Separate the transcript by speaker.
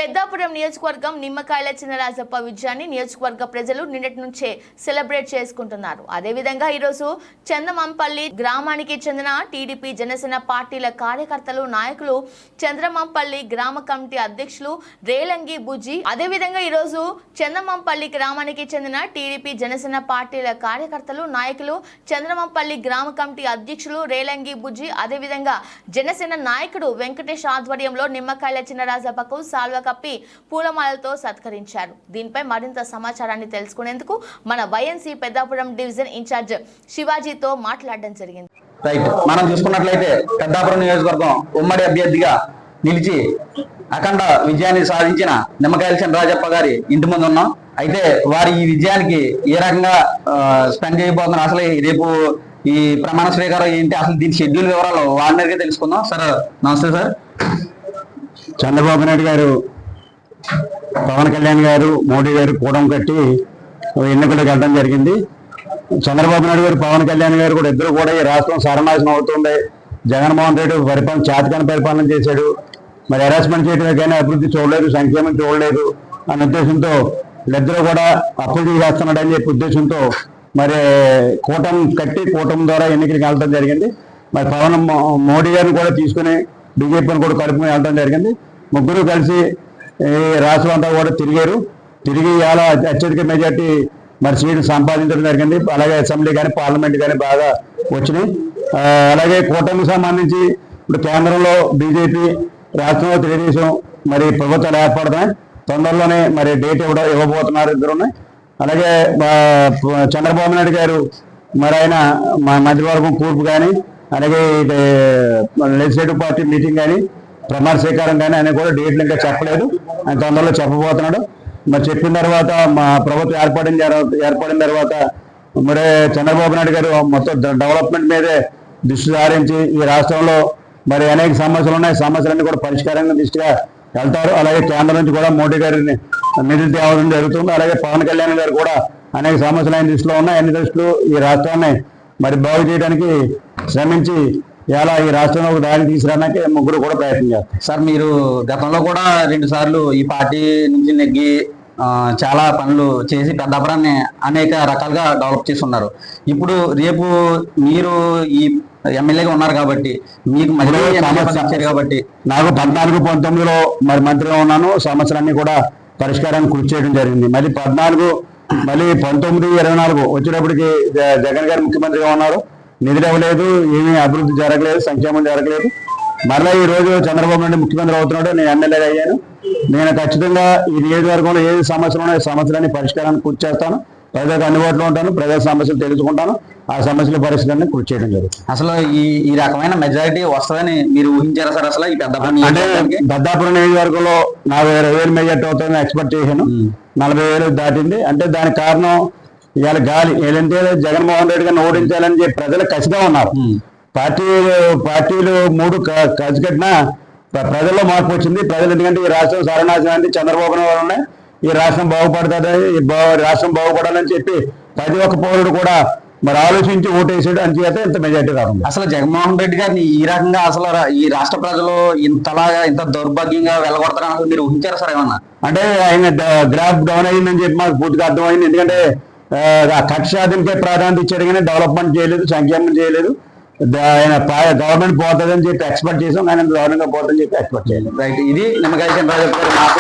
Speaker 1: పెద్దాపురం నియోజకవర్గం నిమ్మకాయల చినరాజప్ప విజయాన్ని నియోజకవర్గ ప్రజలు నిన్నటి నుంచే సెలబ్రేట్ చేసుకుంటున్నారు. అదేవిధంగా ఈరోజు చంద్రమంపల్లి గ్రామానికి చెందిన టీడీపీ జనసేన పార్టీల కార్యకర్తలు నాయకులు చంద్రమంపల్లి గ్రామ కమిటీ అధ్యక్షులు రేలంగి బుజ్జి అదేవిధంగా ఈరోజు చంద్రమంపల్లి గ్రామానికి చెందిన టీడీపీ జనసేన పార్టీల కార్యకర్తలు నాయకులు చంద్రమంపల్లి గ్రామ కమిటీ అధ్యక్షులు రేలంగి బుజ్జి అదేవిధంగా జనసేన నాయకుడు వెంకటేష్ ఆధ్వర్యంలో నిమ్మకాయల చినరాజప్పకు సాల్వ కప్పి పూలమాలతో సత్కరించారు. దీనిపై మరింత సమాచారాన్ని తెలుసుకునేందుకు మన వైఎన్సీ పెద్దాపురం డివిజన్ ఇన్ఛార్జ్ శివాజీతో మాట్లాడడం జరిగింది.
Speaker 2: రైట్, మనం చూసుకున్నట్లయితే పెద్దాపురం నియోజకవర్గం ఉమ్మడి అభ్యర్థిగా నిలిచి అఖండ విజయాన్ని సాధించిన నిమ్మకాయల చినరాజప్ప గారి ఇంటి ముందు ఉన్నాం. అయితే వారి ఈ విజయానికి ఏ రకంగా స్పెండ్ చేయబోతున్నారు, అసలు రేపు ఈ ప్రమాణ స్వీకారం ఏంటి, అసలు దీని షెడ్యూల్ వివరాలు వారినే తెలుసుకుందాం. సార్ నమస్తే. సార్,
Speaker 3: చంద్రబాబు నాయుడు గారు, పవన్ కళ్యాణ్ గారు, మోడీ గారు కూడం కట్టి ఎన్నికలకు వెళ్ళడం జరిగింది. చంద్రబాబు నాయుడు గారు, పవన్ కళ్యాణ్ గారు కూడా ఇద్దరు కూడా ఈ రాష్ట్రం సర్వనాశనం అవుతుంది, జగన్మోహన్ రెడ్డి పరిపాలన చేతకాని పరిపాలన చేశాడు, మరి హెరాస్మెంట్ చేయడమే కానీ అభివృద్ధి చూడలేదు, సంక్షేమం చూడలేదు అనే ఉద్దేశంతో వీళ్ళిద్దరూ కూడా అప్పులు చేస్తున్నాడు అని చెప్పి ఉద్దేశంతో మరి కూటమి కట్టి కూటమి ద్వారా ఎన్నికలకు వెళ్ళడం జరిగింది. మరి మోడీ గారిని కూడా తీసుకుని బీజేపీని కూడా కలుపుకుని వెళ్ళడం జరిగింది. ముగ్గురు కలిసి రాష్ట్రం అంతా కూడా తిరిగి ఇలా అత్యధిక మెజార్టీ మరి సీట్లు సంపాదించడం జరిగింది. అలాగే అసెంబ్లీ కానీ పార్లమెంట్ కానీ బాగా వచ్చినాయి. అలాగే కూటమికి సంబంధించి ఇప్పుడు కేంద్రంలో బీజేపీ, రాష్ట్రంలో తెలుగుదేశం మరి ప్రభుత్వాలు ఏర్పడతాయి. తొందరలోనే మరి డేట్ ఇవ్వబోతున్నారు ఇద్దరుని. అలాగే చంద్రబాబు నాయుడు గారు మరి ఆయన మంత్రివర్గం కూర్పు కానీ, అలాగే లెజిస్లేటివ్ పార్టీ మీటింగ్ కానీ, ప్రమాణ స్వీకారం కానీ ఆయన కూడా డేట్లు ఇంకా చెప్పలేదు, ఆయన తొందరలో చెప్పబోతున్నాడు. మరి చెప్పిన తర్వాత మా ప్రభుత్వం ఏర్పడిన తర్వాత మరి చంద్రబాబు నాయుడు గారు మొత్తం డెవలప్మెంట్ మీదే దృష్టి సారించి ఈ రాష్ట్రంలో మరి అనేక సమస్యలు ఉన్నాయి, సమస్యలన్నీ కూడా పరిష్కారంగా దృష్టిగా వెళ్తారు. అలాగే కేంద్రం నుంచి కూడా మోడీ గారిని నిధులు తేవడం జరుగుతుంది. అలాగే పవన్ కళ్యాణ్ గారు కూడా అనేక సమస్యలు ఆయన దృష్టిలో ఉన్నాయి. అన్ని దృష్టిలో ఈ రాష్ట్రాన్ని మరి బాగు చేయడానికి శ్రమించి ఇలా ఈ రాష్ట్రంలో ఒక దారి తీసుకురావడానికి ముగ్గురు కూడా ప్రయత్నం చేస్తారు.
Speaker 2: సార్, మీరు గతంలో కూడా 2 సార్లు ఈ పార్టీ నుంచి నెగ్గి చాలా పనులు చేసి పెద్దాపురాన్ని అనేక రకాలుగా డెవలప్ చేస్తున్నారు. ఇప్పుడు రేపు మీరు ఈ ఎమ్మెల్యేగా ఉన్నారు కాబట్టి మీకు మళ్ళీ ఇచ్చారు కాబట్టి
Speaker 3: నాకు 14-19లో మరి మంత్రిగా ఉన్నాను. సమస్యలన్నీ కూడా పరిష్కారానికి కృషి చేయడం జరిగింది. మళ్ళీ 14 మళ్ళీ 19-24 వచ్చేటప్పటికి జగన్ గారు ముఖ్యమంత్రిగా ఉన్నారు. నిధులు ఇవ్వలేదు, ఏమీ అభివృద్ధి జరగలేదు, సంక్షేమం జరగలేదు. మరలా ఈ రోజు చంద్రబాబు నాయుడు ముఖ్యమంత్రి అవుతున్నాడు, నేను ఎమ్మెల్యేగా అయ్యాను. నేను ఖచ్చితంగా ఈ నియోజకవర్గంలో ఏ సమస్యలు ఉన్నాయో సమస్యలన్నీ పరిష్కారానికి కృషి చేస్తాను. ప్రజలకు అందుబాటులో ఉంటాను, ప్రజల సమస్యలు తెలుసుకుంటాను, ఆ సమస్యల పరిష్కారాన్ని కృషి చేయడం జరుగుతుంది.
Speaker 2: అసలు ఈ రకమైన మెజారిటీ వస్తుందని మీరు ఊహించారా సార్? అసలు ఈ
Speaker 3: పెద్దాపురం నియోజకవర్గంలో 40,000 మెజార్టీ అవుతుందని ఎక్స్పెక్ట్ చేశాను. 40,000 దాటింది. అంటే దానికి కారణం ఇవాళ గాలి ఏదంటే జగన్మోహన్ రెడ్డి గారిని ఓడించాలని చెప్పి ప్రజలు కసిగా ఉన్నారు. పార్టీలు 3 కసి కట్టినా ప్రజల్లో మార్పు వచ్చింది. ప్రజలు ఎందుకంటే ఈ రాష్ట్రం సర్వనాశనానికి చంద్రబాబు వల్లనే ఈ రాష్ట్రం బాగుపడుతుంది, రాష్ట్రం బాగుపడాలని చెప్పి ప్రతి ఒక్క పౌరుడు కూడా మరి ఆలోచించి ఓటేసాడు. అని చేత ఇంత మెజార్టీ రావడం.
Speaker 2: అసలు జగన్మోహన్ రెడ్డి గారిని ఈ రకంగా అసలు ఈ రాష్ట్ర ప్రజలు ఇంత దౌర్భాగ్యంగా వెళ్ళగొడతారని మీరు ఊహించారా సార్ ఏమన్నా?
Speaker 3: అంటే ఆయన గ్రాఫ్ డౌన్ అయిందని చెప్పి మాకు పూర్తిగా అర్థమైంది. ఎందుకంటే కక్ష సాధనకే ప్రాధాన్యత ఇచ్చాడు కానీ డెవలప్మెంట్ చేయలేదు, సంక్షేమం చేయలేదు. ఆయన గవర్నమెంట్ పోతుందని చెప్పి ఎక్స్పెక్ట్ చేసాం, ఆయన గవర్నమెంట్ పోతుందని చెప్పి ఎక్స్పెక్ట్ చేయలేదు.
Speaker 2: రైట్, ఇది నిమ్మకాయల చినరాజప్ప గారి మాట.